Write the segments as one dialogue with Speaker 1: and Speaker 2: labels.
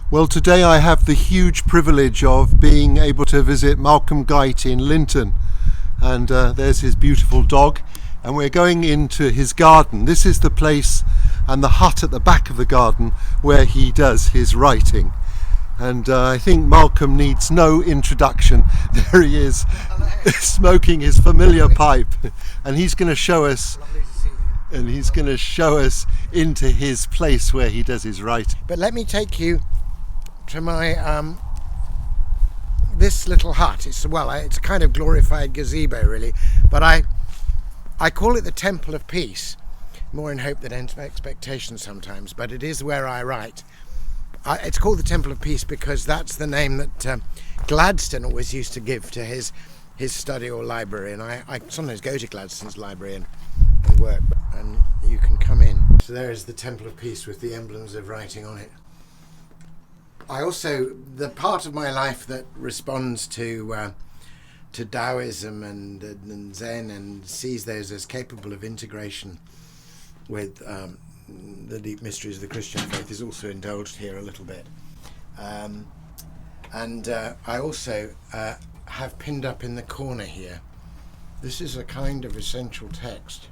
Speaker 1: Well, today I have the huge privilege of being able to visit Malcolm Guite in Linton, and there's his beautiful dog, and we're going into his garden. This is the place and the hut at the back of the garden where he does his writing, and I think Malcolm needs no introduction. There he is, smoking his familiar pipe, and he's going to show us into his place where he does his writing.
Speaker 2: But let me take you to my this little hut. It's a kind of glorified gazebo, really, but I call it the Temple of Peace, more in hope than expectation sometimes. But it is where I write. It's called the Temple of Peace because that's the name that Gladstone always used to give to his study or library, and I sometimes go to Gladstone's library and work, and you can come in. So there is the Temple of Peace with the emblems of writing on it. I also, the part of my life that responds to Taoism and Zen and sees those as capable of integration with the deep mysteries of the Christian faith is also indulged here a little bit. I also have pinned up in the corner here. This is a kind of essential text.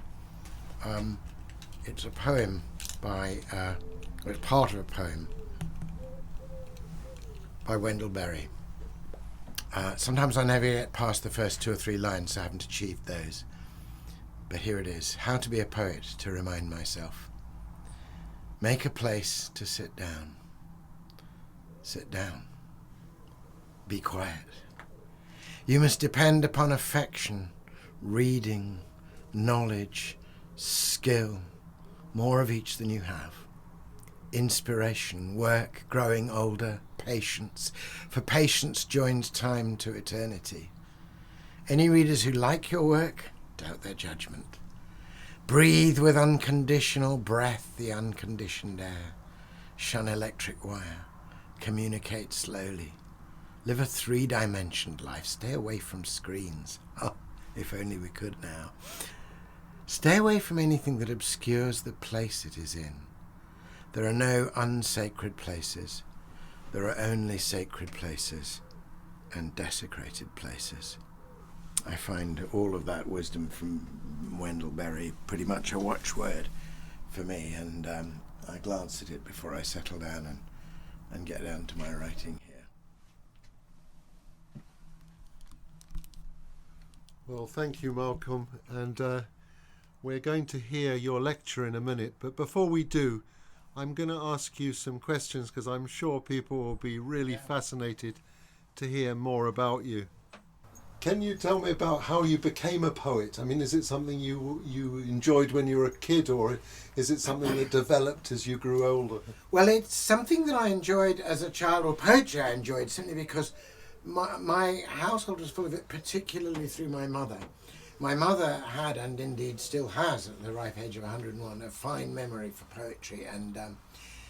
Speaker 2: It's a poem it's part of a poem by Wendell Berry. Sometimes I never get past the first 2 or 3 lines, so I haven't achieved those. But here it is. How to be a poet, to remind myself. Make a place to sit down. Sit down. Be quiet. You must depend upon affection, reading, knowledge, skill, more of each than you have. Inspiration, work, growing older, patience. For patience joins time to eternity. Any readers who like your work, doubt their judgment. Breathe with unconditional breath the unconditioned air. Shun electric wire. Communicate slowly. Live a 3-dimensioned life. Stay away from screens. Oh, if only we could now. Stay away from anything that obscures the place it is in. There are no unsacred places. There are only sacred places and desecrated places. I find all of that wisdom from Wendell Berry pretty much a watchword for me, and I glance at it before I settle down and get down to my writing here.
Speaker 1: Well, thank you, Malcolm, and we're going to hear your lecture in a minute, but before we do, I'm going to ask you some questions because I'm sure people will be really fascinated to hear more about you. Can you tell me about how you became a poet? I mean, is it something you enjoyed when you were a kid, or is it something that developed as you grew older?
Speaker 2: Well, it's something that I enjoyed as a child, or poetry I enjoyed simply because my household was full of it, particularly through my mother. My mother had, and indeed still has at the ripe age of 101, a fine memory for poetry, and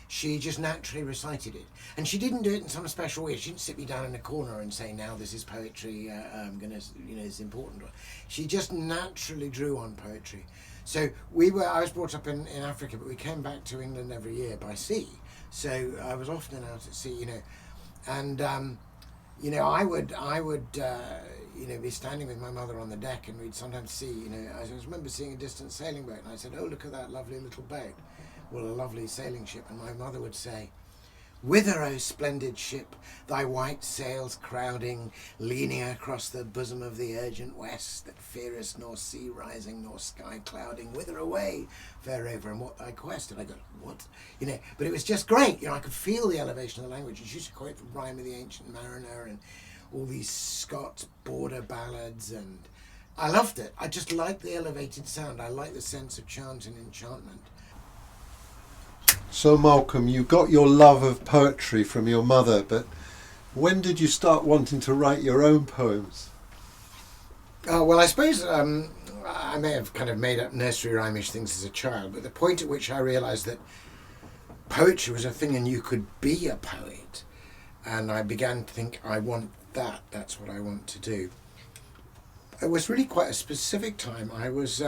Speaker 2: she just naturally recited it. And she didn't do it in some special way. She didn't sit me down in a corner and say, now this is poetry, I'm going to, it's important. She just naturally drew on poetry. So I was brought up in Africa, but we came back to England every year by sea. So I was often out at sea, and I would be standing with my mother on the deck, and we'd sometimes see, I just remember seeing a distant sailing boat, and I said, oh, look at that lovely little boat. Well, a lovely sailing ship. And my mother would say, whither, O splendid ship, thy white sails crowding, leaning across the bosom of the urgent west, that fearest nor sea rising nor sky clouding, whither away, fair river, and what thy quest? And I go, what? But it was just great. I could feel the elevation of the language. And she used to quote the Rime of the Ancient Mariner and all these Scots border ballads, and I loved it. I just liked the elevated sound. I liked the sense of chant and enchantment.
Speaker 1: So, Malcolm, you got your love of poetry from your mother, but when did you start wanting to write your own poems?
Speaker 2: Well, I suppose I may have kind of made up nursery rhymish things as a child, but the point at which I realised that poetry was a thing and you could be a poet, and I began to think, I want that, that's what I want to do. It was really quite a specific time. I was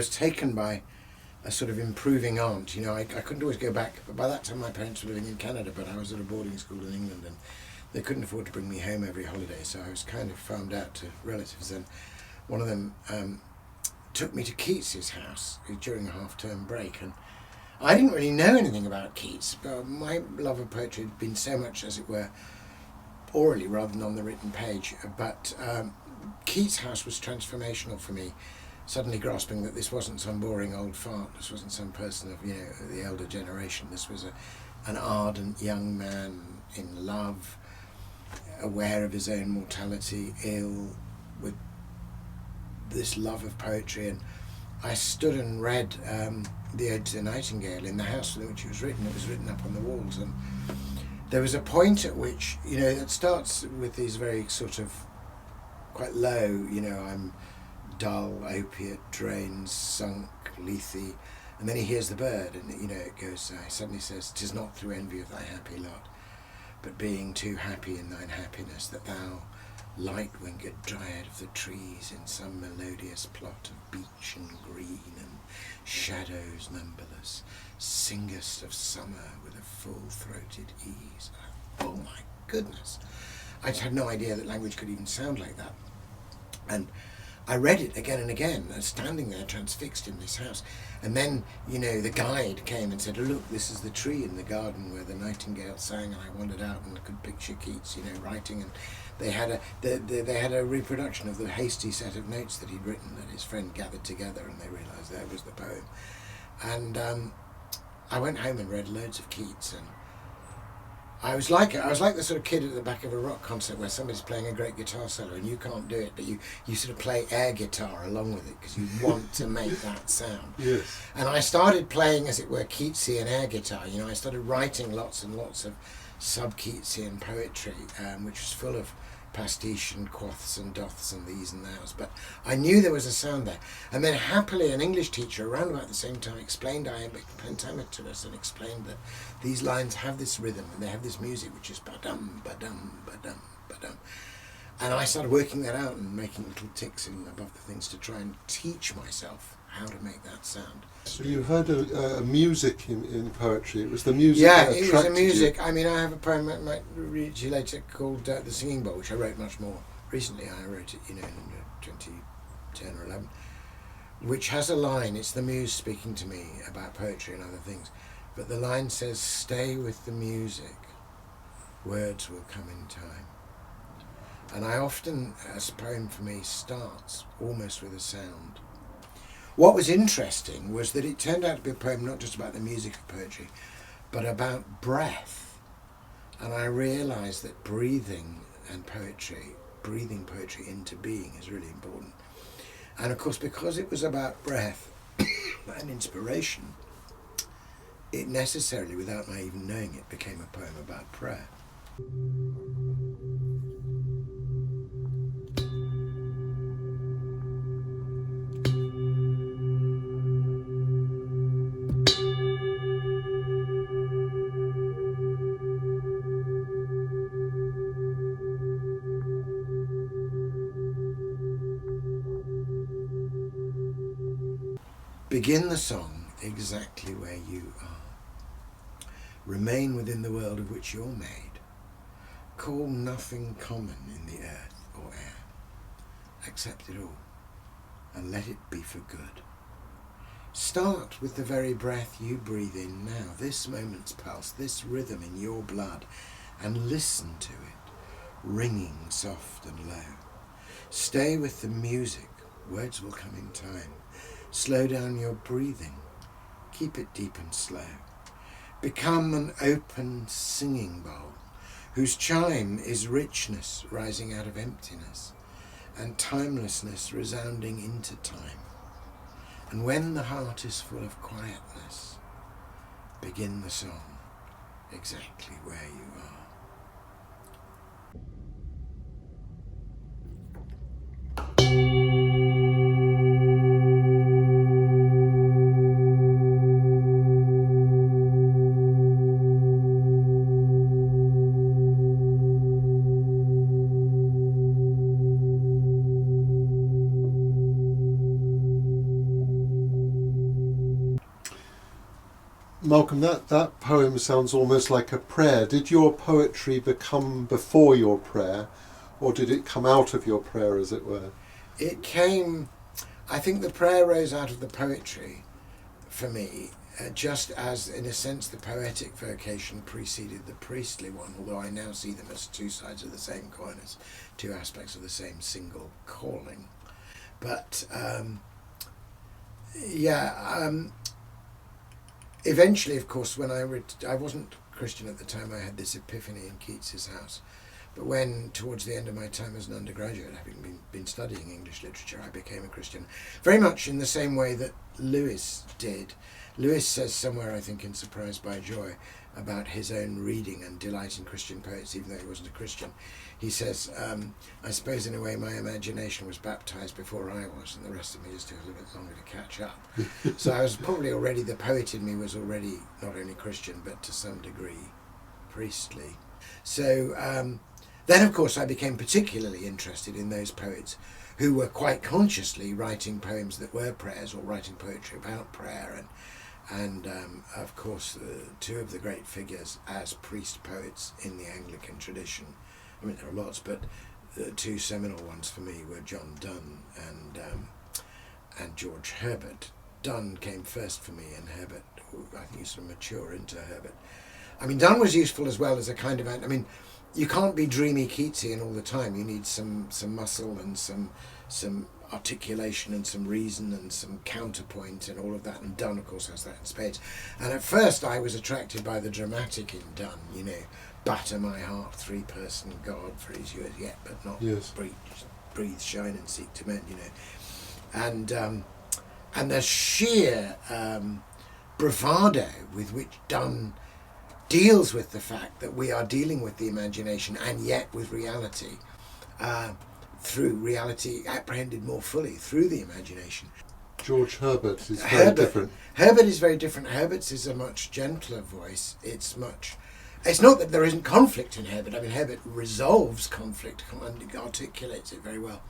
Speaker 2: taken by a sort of improving aunt. You know, I couldn't always go back, but by that time my parents were living in Canada, but I was at a boarding school in England, and they couldn't afford to bring me home every holiday, so I was kind of farmed out to relatives, and one of them took me to Keats's house during a half-term break, and I didn't really know anything about Keats, but my love of poetry had been so much, as it were, orally rather than on the written page, but Keats' house was transformational for me, suddenly grasping that this wasn't some boring old fart, this wasn't some person of, you know, the elder generation, this was an ardent young man in love, aware of his own mortality, ill, with this love of poetry. And I stood and read the Ode to the Nightingale in the house in which it was written. It was written up on the walls, and there was a point at which, you know, it starts with these very sort of quite low, you know, I'm dull, opiate, drains, sunk, lethe, and then he hears the bird, and, you know, it goes, he suddenly says, "'Tis not through envy of thy happy lot, but being too happy in thine happiness, that thou, light-winged dryad of the trees, in some melodious plot of beech and green and shadows numberless, singest of summer with a full-throated ease." Oh my goodness! I just had no idea that language could even sound like that. And I read it again and again, standing there transfixed in this house. And then, you know, the guide came and said, "Oh, look, this is the tree in the garden where the nightingale sang." And I wandered out and could picture Keats, you know, writing. And they had a reproduction of the hasty set of notes that he'd written that his friend gathered together, and they realised that was the poem. And I went home and read loads of Keats, and I was like the sort of kid at the back of a rock concert where somebody's playing a great guitar solo and you can't do it, but you sort of play air guitar along with it because you want to make that sound.
Speaker 1: Yes.
Speaker 2: And I started playing, as it were, Keatsian air guitar. You know, I started writing lots and lots of sub-Keatsian poetry, which was full of pastiche and quoths and doths and these and thous, but I knew there was a sound there. And then happily an English teacher around about the same time explained iambic pentameter to us, and explained that these lines have this rhythm and they have this music which is ba-dum, ba-dum, ba-dum, ba-dum. And I started working that out and making little ticks in above the things to try and teach myself how to make that sound.
Speaker 1: So you heard a music in poetry. It was the music.
Speaker 2: Yeah,
Speaker 1: that
Speaker 2: it was the
Speaker 1: attracted
Speaker 2: music.
Speaker 1: you.
Speaker 2: I mean, I have a poem I might read to you later called The Singing Bowl, which I wrote much more recently. I wrote it, you know, in 2010 or 11, which has a line. It's the muse speaking to me about poetry and other things. But the line says, "Stay with the music, words will come in time." And I often, a poem for me starts almost with a sound. What was interesting was that it turned out to be a poem not just about the music of poetry, but about breath. And I realised that breathing poetry into being is really important. And of course, because it was about breath and inspiration, it necessarily, without my even knowing it, became a poem about prayer. Begin the song exactly where you are. Remain within the world of which you're made. Call nothing common in the earth or air. Accept it all, and let it be for good. Start with the very breath you breathe in now, this moment's pulse, this rhythm in your blood, and listen to it, ringing soft and low. Stay with the music, words will come in time. Slow down your breathing, keep it deep and slow. Become an open singing bowl, whose chime is richness rising out of emptiness, and timelessness resounding into time. And when the heart is full of quietness, begin the song exactly where you are.
Speaker 1: Malcolm, that poem sounds almost like a prayer. Did your poetry become before your prayer, or did it come out of your prayer, as it were?
Speaker 2: It came, I think the prayer rose out of the poetry for me, just as, in a sense, the poetic vocation preceded the priestly one, although I now see them as two sides of the same coin, as two aspects of the same single calling. But, eventually, of course, when I wasn't Christian at the time, I had this epiphany in Keats's house. But when, towards the end of my time as an undergraduate, having been studying English literature, I became a Christian, very much in the same way that Lewis did. Lewis says somewhere, I think, in Surprised by Joy, about his own reading and delight in Christian poets, even though he wasn't a Christian. He says, I suppose in a way my imagination was baptised before I was, and the rest of me just took a little bit longer to catch up. So I was probably already, the poet in me was already not only Christian, but to some degree priestly. So then, of course, I became particularly interested in those poets who were quite consciously writing poems that were prayers, or writing poetry about prayer. And of course, two of the great figures as priest poets in the Anglican tradition, I mean, there are lots, but the two seminal ones for me were John Donne and George Herbert. Donne came first for me, and Herbert, I think you sort of mature into Herbert. I mean, Donne was useful as well as a kind of, I mean, you can't be dreamy Keatsian all the time. You need some muscle and some articulation and some reason and some counterpoint and all of that. And Donne, of course, has that in spades. And at first I was attracted by the dramatic in Donne, you know, batter my heart, three-person God, for his yours yet, but not breathe, shine and seek to mend, you know. And the sheer bravado with which Donne deals with the fact that we are dealing with the imagination and yet with reality, through reality apprehended more fully through the imagination.
Speaker 1: George Herbert is very different.
Speaker 2: Herbert is very different. Herbert's is a much gentler voice. It's not that there isn't conflict in Herbert. I mean, Herbert resolves conflict and articulates it very well.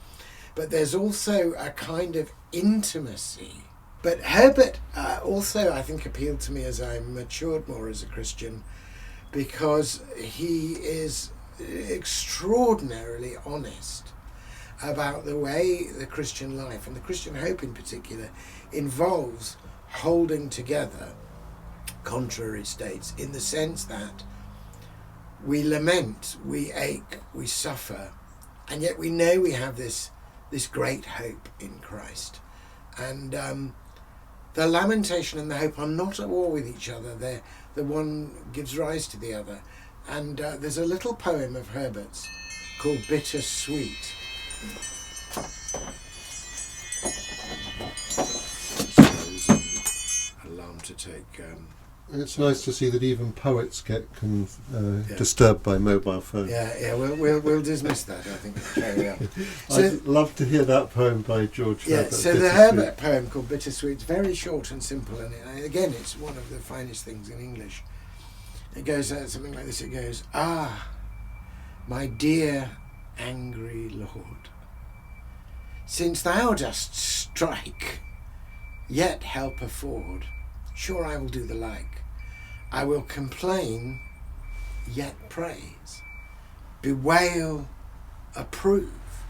Speaker 2: But there's also a kind of intimacy. But Herbert also, I think, appealed to me as I matured more as a Christian, because he is extraordinarily honest about the way the Christian life, and the Christian hope in particular, involves holding together contrary states, in the sense that we lament, we ache, we suffer, and yet we know we have this great hope in Christ. And the lamentation and the hope are not at war with each other. The one gives rise to the other. And there's a little poem of Herbert's called Bittersweet. Alarm to take.
Speaker 1: It's nice to see that even poets get disturbed by mobile phones.
Speaker 2: Yeah. We'll dismiss that, I think. Carry on.
Speaker 1: I'd love to hear that poem by George Herbert.
Speaker 2: So the Herbert poem called Bittersweet is very short and simple, and again, it's one of the finest things in English. It goes something like this. It goes, "Ah, my dear angry Lord, since thou dost strike, yet help afford, sure I will do the like. I will complain, yet praise, bewail, approve,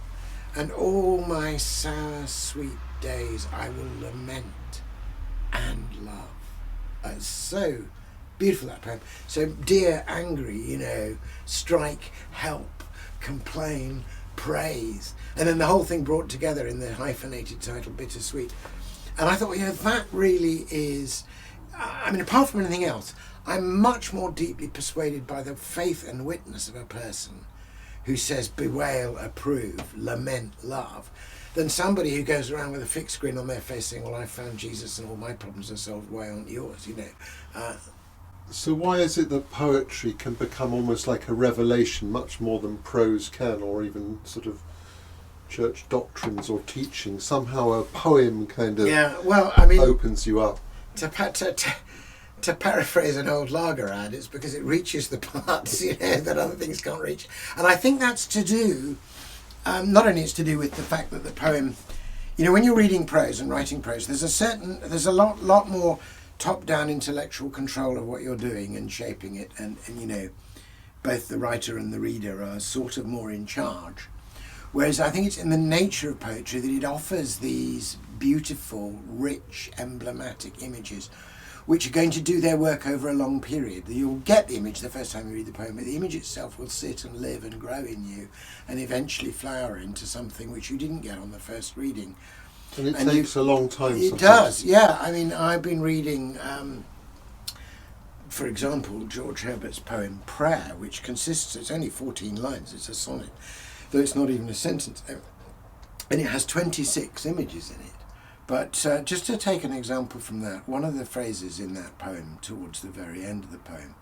Speaker 2: and all my sour sweet days I will lament and love." It's so beautiful, that poem. So dear, angry, you know, strike, help, complain, praise, and then the whole thing brought together in the hyphenated title Bittersweet. And I thought, well, you know, that really is, I mean, apart from anything else, I'm much more deeply persuaded by the faith and witness of a person who says bewail, approve, lament, love, than somebody who goes around with a fixed grin on their face saying, well, I found Jesus and all my problems are solved, why aren't yours, you know.
Speaker 1: So why is it that poetry can become almost like a revelation, much more than prose can, or even sort of church doctrines or teaching? Somehow a poem kind of opens you up.
Speaker 2: To paraphrase an old lager ad, it's because it reaches the parts, you know, that other things can't reach. And I think that's to do, not only it's to do with the fact that the poem, you know, when you're reading prose and writing prose, there's a lot more top-down intellectual control of what you're doing and shaping it, and both the writer and the reader are sort of more in charge. Whereas I think it's in the nature of poetry that it offers these beautiful, rich, emblematic images which are going to do their work over a long period. You'll get the image the first time you read the poem, but the image itself will sit and live and grow in you and eventually flower into something which you didn't get on the first reading.
Speaker 1: And it takes a long time.
Speaker 2: It does, yeah. I mean, I've been reading, for example, George Herbert's poem Prayer, which it's only 14 lines, it's a sonnet, though it's not even a sentence, and it has 26 images in it. But just to take an example from that, one of the phrases in that poem, towards the very end of the poem,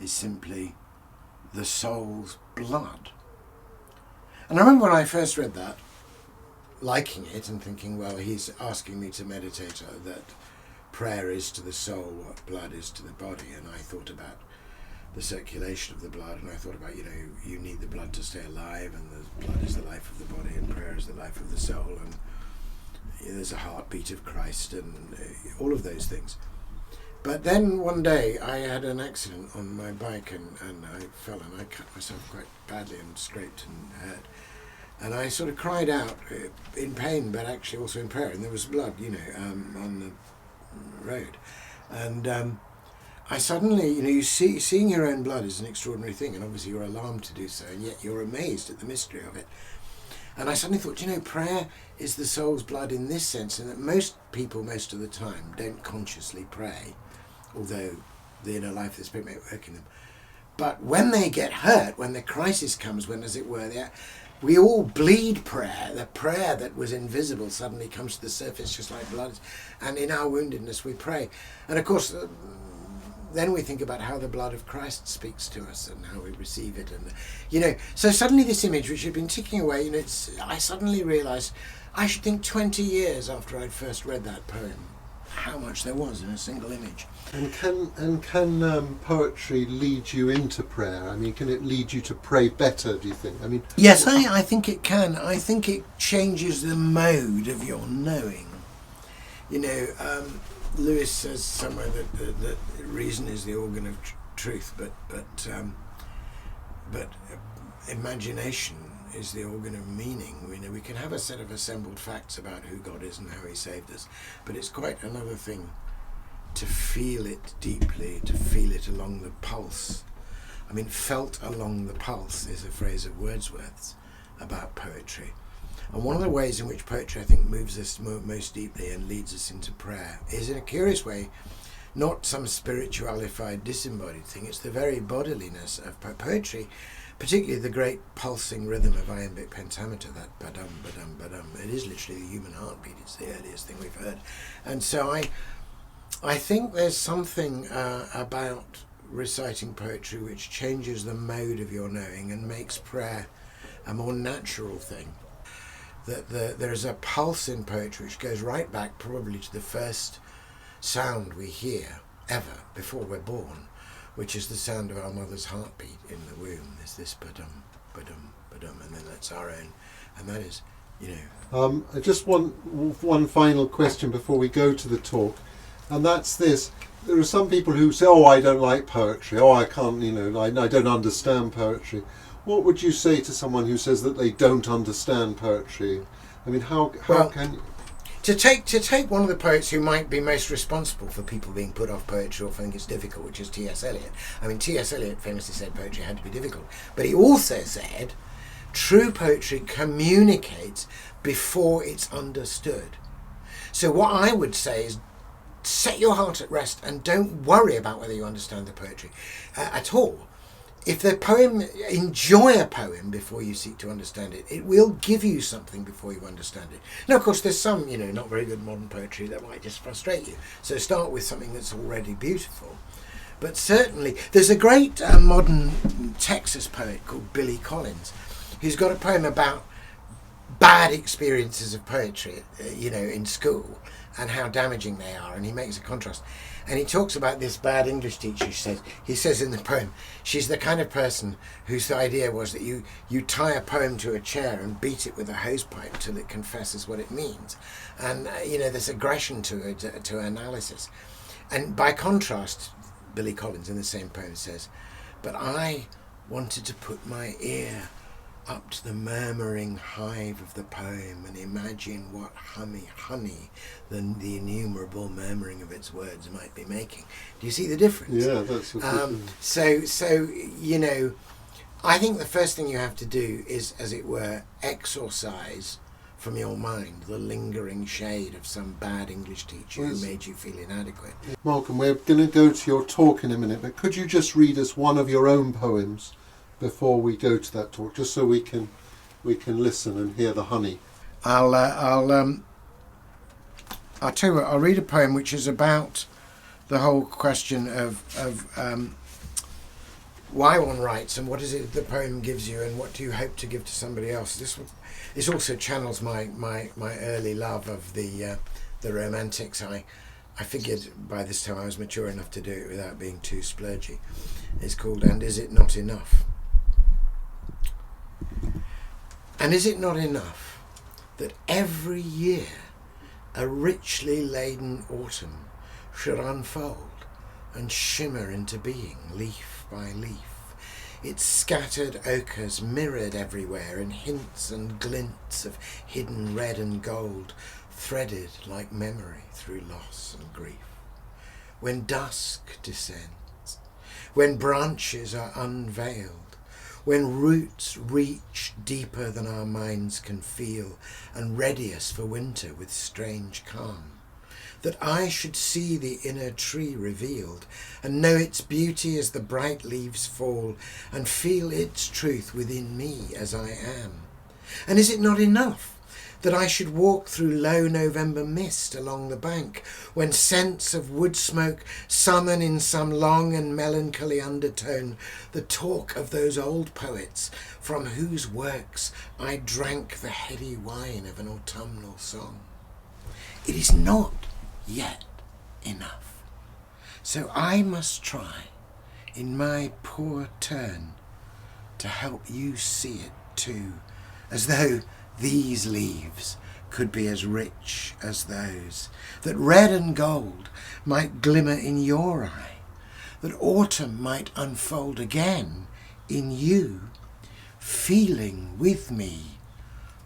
Speaker 2: is simply, the soul's blood. And I remember when I first read that, liking it and thinking, well, he's asking me to meditate that prayer is to the soul what blood is to the body. And I thought about the circulation of the blood, and I thought about, you need the blood to stay alive, and the blood is the life of the body, and prayer is the life of the soul, and there's a heartbeat of Christ, and all of those things. But then one day I had an accident on my bike, and I fell and I cut myself quite badly and scraped and hurt. And I sort of cried out in pain, but actually also in prayer, and there was blood, on the road. And I suddenly, seeing your own blood is an extraordinary thing, and obviously you're alarmed to do so, and yet you're amazed at the mystery of it. And I suddenly thought, prayer is the soul's blood in this sense, and that most people, most of the time, don't consciously pray, although the inner life of the Spirit may work in them. But when they get hurt, when the crisis comes, when, as it were, we all bleed prayer. The prayer that was invisible suddenly comes to the surface just like blood. And in our woundedness we pray. And of course, then we think about how the blood of Christ speaks to us and how we receive it. And, so suddenly this image, which had been ticking away, I suddenly realised I should think 20 years after I'd first read that poem, how much there was in a single image.
Speaker 1: And can poetry lead you into prayer? I mean, can it lead you to pray better, do you think? I mean,
Speaker 2: yes, I think it can. I think it changes the mode of your knowing. Lewis says somewhere that reason is the organ of truth, but imagination is the organ of meaning. We can have a set of assembled facts about who God is and how he saved us, but it's quite another thing to feel it deeply, to feel it along the pulse. I mean, felt along the pulse is a phrase of Wordsworth's about poetry. And one of the ways in which poetry, I think, moves us most deeply and leads us into prayer is, in a curious way, not some spiritualified, disembodied thing. It's the very bodiliness of poetry, particularly the great pulsing rhythm of iambic pentameter, that ba-dum, ba-dum, ba-dum. It is literally the human heartbeat. It's the earliest thing we've heard. And so I think there's something about reciting poetry which changes the mode of your knowing and makes prayer a more natural thing. That there's a pulse in poetry which goes right back probably to the first sound we hear ever before we're born, which is the sound of our mother's heartbeat in the womb. There's this ba-dum, ba-dum, ba-dum, and then that's our own. And that is,
Speaker 1: I just want one final question before we go to the talk, and that's this. There are some people who say, I don't like poetry, I can't, I don't understand poetry. What would you say to someone who says that they don't understand poetry? I mean, how can you...
Speaker 2: To take one of the poets who might be most responsible for people being put off poetry or think it's difficult, which is T.S. Eliot. I mean, T.S. Eliot famously said poetry had to be difficult. But he also said true poetry communicates before it's understood. So what I would say is set your heart at rest and don't worry about whether you understand the poetry at all. If the poem, enjoy a poem before you seek to understand it. It will give you something before you understand it. Now, of course, there's some, not very good modern poetry that might just frustrate you. So start with something that's already beautiful. But certainly, there's a great modern Texas poet called Billy Collins, who's got a poem about bad experiences of poetry, in school, and how damaging they are. And he makes a contrast. And he talks about this bad English teacher. He says in the poem, she's the kind of person whose idea was that you tie a poem to a chair and beat it with a hosepipe till it confesses what it means. And, there's aggression to analysis. And by contrast, Billy Collins in the same poem says, but I wanted to put my ear up to the murmuring hive of the poem and imagine what honey the innumerable murmuring of its words might be making. Do you see the difference?
Speaker 1: Yeah, that's
Speaker 2: so you know, I think the first thing you have to do is, as it were, exorcise from your mind the lingering shade of some bad English teacher who made you feel inadequate.
Speaker 1: Malcolm, we're going to go to your talk in a minute, but could you just read us one of your own poems before we go to that talk, just so we can listen and hear the honey?
Speaker 2: I'll tell you what, I'll read a poem which is about the whole question of why one writes and what is it the poem gives you and what do you hope to give to somebody else. This also channels my early love of the romantics. I figured by this time I was mature enough to do it without being too splurgy. It's called And Is It Not Enough? And is it not enough that every year a richly laden autumn should unfold and shimmer into being leaf by leaf, its scattered ochres mirrored everywhere in hints and glints of hidden red and gold, threaded like memory through loss and grief? When dusk descends, when branches are unveiled, when roots reach deeper than our minds can feel and ready us for winter with strange calm, that I should see the inner tree revealed and know its beauty as the bright leaves fall and feel its truth within me as I am. And is it not enough that I should walk through low November mist along the bank, when scents of wood smoke summon in some long and melancholy undertone the talk of those old poets from whose works I drank the heady wine of an autumnal song? It is not yet enough, so I must try in my poor turn to help you see it too, as though these leaves could be as rich as those, that red and gold might glimmer in your eye, that autumn might unfold again in you, feeling with me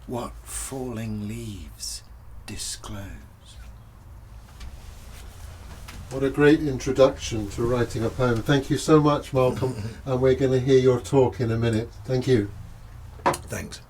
Speaker 2: what falling leaves disclose.
Speaker 1: What a great introduction to writing a poem. Thank you so much, Malcolm, and we're going to hear your talk in a minute. Thank you.
Speaker 2: Thanks.